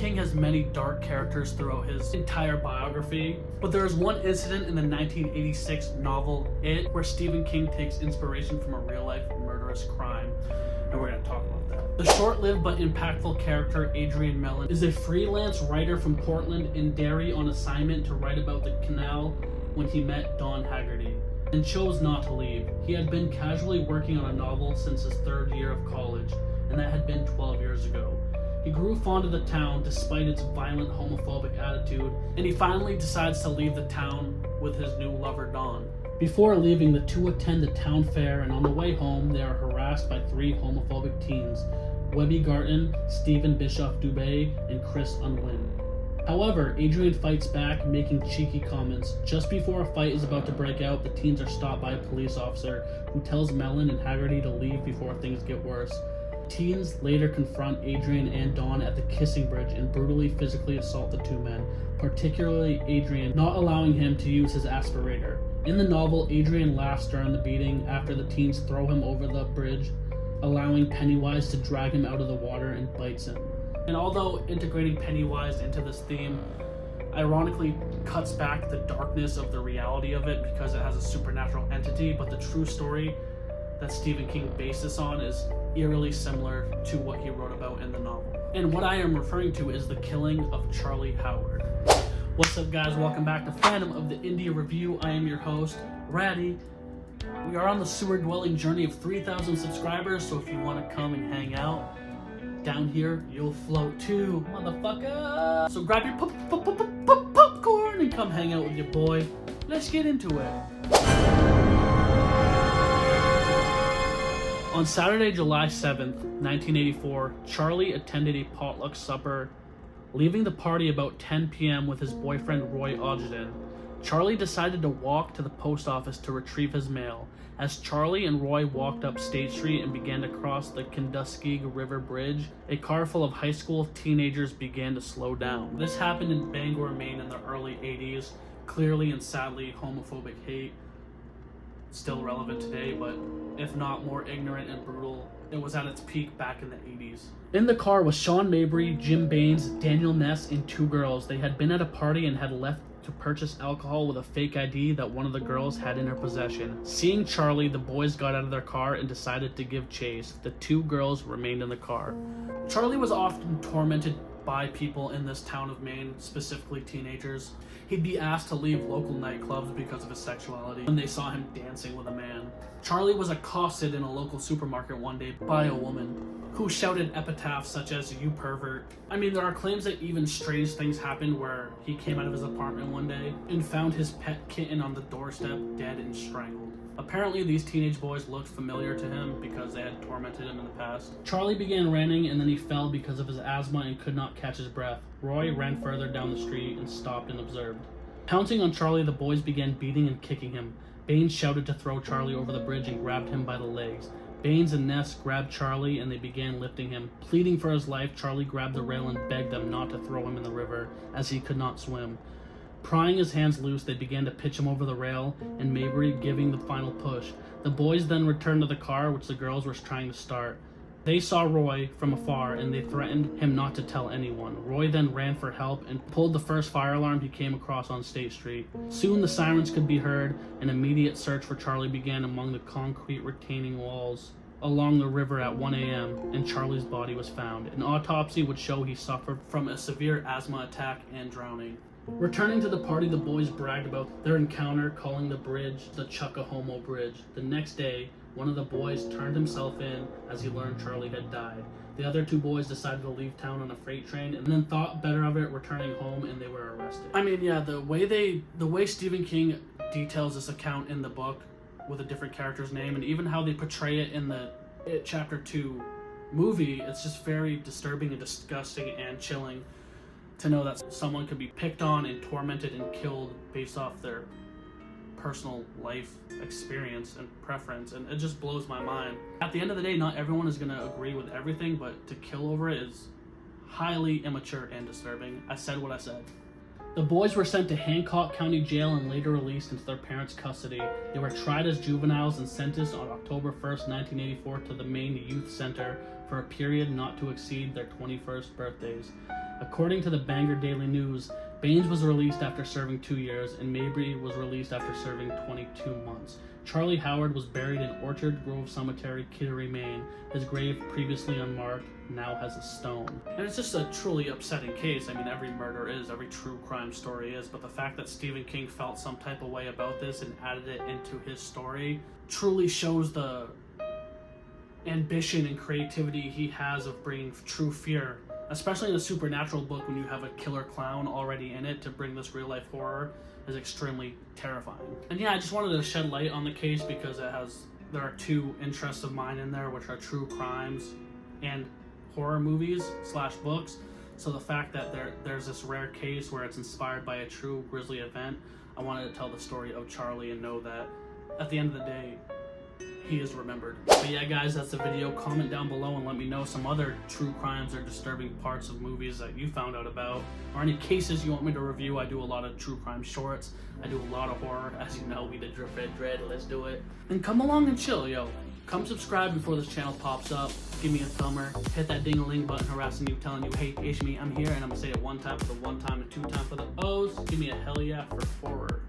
King has many dark characters throughout his entire biography, but there is one incident in the 1986 novel It, where Stephen King takes inspiration from a real-life murderous crime, and we're going to talk about that. The short-lived but impactful character Adrian Mellon is a freelance writer from Portland in Derry on assignment to write about the canal when he met Don Haggerty and chose not to leave. He had been casually working on a novel since his third year of college, and that had been 12 years ago. He grew fond of the town despite its violent homophobic attitude, and he finally decides to leave the town with his new lover Dawn. Before leaving, the two attend the town fair, and on the way home, they are harassed by three homophobic teens, Webby Garton, Stephen Bischoff-Dubé, and Chris Unwin. However, Adrian fights back, making cheeky comments. Just before a fight is about to break out, the teens are stopped by a police officer who tells Mellon and Haggerty to leave before things get worse. Teens later confront Adrian and Dawn at the kissing bridge and brutally physically assault the two men, particularly Adrian, not allowing him to use his aspirator. In the novel, Adrian laughs during the beating after the teens throw him over the bridge, allowing Pennywise to drag him out of the water and bites him. And although integrating Pennywise into this theme ironically cuts back the darkness of the reality of it because it has a supernatural entity, but the true story that Stephen King based this on is eerily similar to what he wrote about in the novel. And what I am referring to is the killing of Charlie Howard. What's up, guys? Welcome back to Phantom of the Indie Review. I am your host, Ratty. We are on the sewer-dwelling journey of 3,000 subscribers, so if you want to come and hang out, down here, you'll float too, motherfucker! So grab your popcorn and come hang out with your boy. Let's get into it. On Saturday, July 7th, 1984, Charlie attended a potluck supper, leaving the party about 10 p.m. with his boyfriend Roy Ogden. Charlie decided to walk to the post office to retrieve his mail. As Charlie and Roy walked up State Street and began to cross the Kenduskeag River Bridge, a car full of high school teenagers began to slow down. This happened in Bangor, Maine in the early 80s. Clearly and sadly, homophobic hate still relevant today, but if not more ignorant and brutal, it was at its peak back in the 80s. In the car was Sean Mabry, Jim Baines, Daniel Ness, and two girls. They had been at a party and had left to purchase alcohol with a fake ID that one of the girls had in her possession. Seeing Charlie, the boys got out of their car and decided to give chase. The two girls remained in the car. Charlie was often tormented by people in this town of Maine, specifically teenagers. He'd be asked to leave local nightclubs because of his sexuality when they saw him dancing with a man. Charlie was accosted in a local supermarket one day by a woman who shouted epitaphs such as "you pervert." I mean, there are claims that even strange things happened where he came out of his apartment one day and found his pet kitten on the doorstep dead and strangled. Apparently, these teenage boys looked familiar to him because they had tormented him in the past. Charlie began running and then he fell because of his asthma and could not catch his breath. Roy ran further down the street and stopped and observed. Pouncing on Charlie, the boys began beating and kicking him. Baines shouted to throw Charlie over the bridge and grabbed him by the legs. Baines and Ness grabbed Charlie and they began lifting him. Pleading for his life, Charlie grabbed the rail and begged them not to throw him in the river as he could not swim. Prying his hands loose, they began to pitch him over the rail, and Mabry giving the final push. The boys then returned to the car, which the girls were trying to start. They saw Roy from afar, and they threatened him not to tell anyone. Roy then ran for help and pulled the first fire alarm he came across on State Street. Soon the sirens could be heard. An immediate search for Charlie began among the concrete retaining walls along the river at 1 a.m., and Charlie's body was found. An autopsy would show he suffered from a severe asthma attack and drowning. Returning to the party, the boys bragged about their encounter, calling the bridge the Chuckahomo Bridge. The next day, one of the boys turned himself in as he learned Charlie had died. The other two boys decided to leave town on a freight train and then thought better of it, returning home, and they were arrested. I mean, yeah, the way Stephen King details this account in the book with a different character's name, and even how they portray it in the It Chapter 2 movie, it's just very disturbing and disgusting and chilling to know that someone could be picked on and tormented and killed based off their personal life experience and preference, and it just blows my mind. At the end of the day, not everyone is going to agree with everything, but to kill over it is highly immature and disturbing. I said what I said. The boys were sent to Hancock County Jail and later released into their parents' custody. They were tried as juveniles and sentenced on October 1st, 1984 to the Maine Youth Center for a period not to exceed their 21st birthdays. According to the Bangor Daily News, Baines was released after serving 2 years and Mabry was released after serving 22 months. Charlie Howard was buried in Orchard Grove Cemetery, Kittery, Maine. His grave, previously unmarked, now has a stone. And it's just a truly upsetting case. I mean, every murder is, every true crime story is, but the fact that Stephen King felt some type of way about this and added it into his story truly shows the ambition and creativity he has of bringing true fear, especially in a supernatural book when you have a killer clown already in it. To bring this real life horror is extremely terrifying. And yeah, I just wanted to shed light on the case because there are two interests of mine in there, which are true crimes and horror movies / books. So the fact that there's this rare case where it's inspired by a true grisly event, I wanted to tell the story of Charlie and know that at the end of the day, he is remembered. But yeah, guys, that's the video. Comment down below and let me know some other true crimes or disturbing parts of movies that you found out about, or any cases you want me to review. I do a lot of true crime shorts. I do a lot of horror. As you know, we did Drip Red Dread. Let's do it. And come along and chill, yo. Come subscribe before this channel pops up. Give me a thumber. Hit that ding-a-ling button harassing you, telling you, hey, it's me, I'm here. And I'm gonna say it one time for the one time and two time for the O's. Give me a hell yeah for horror.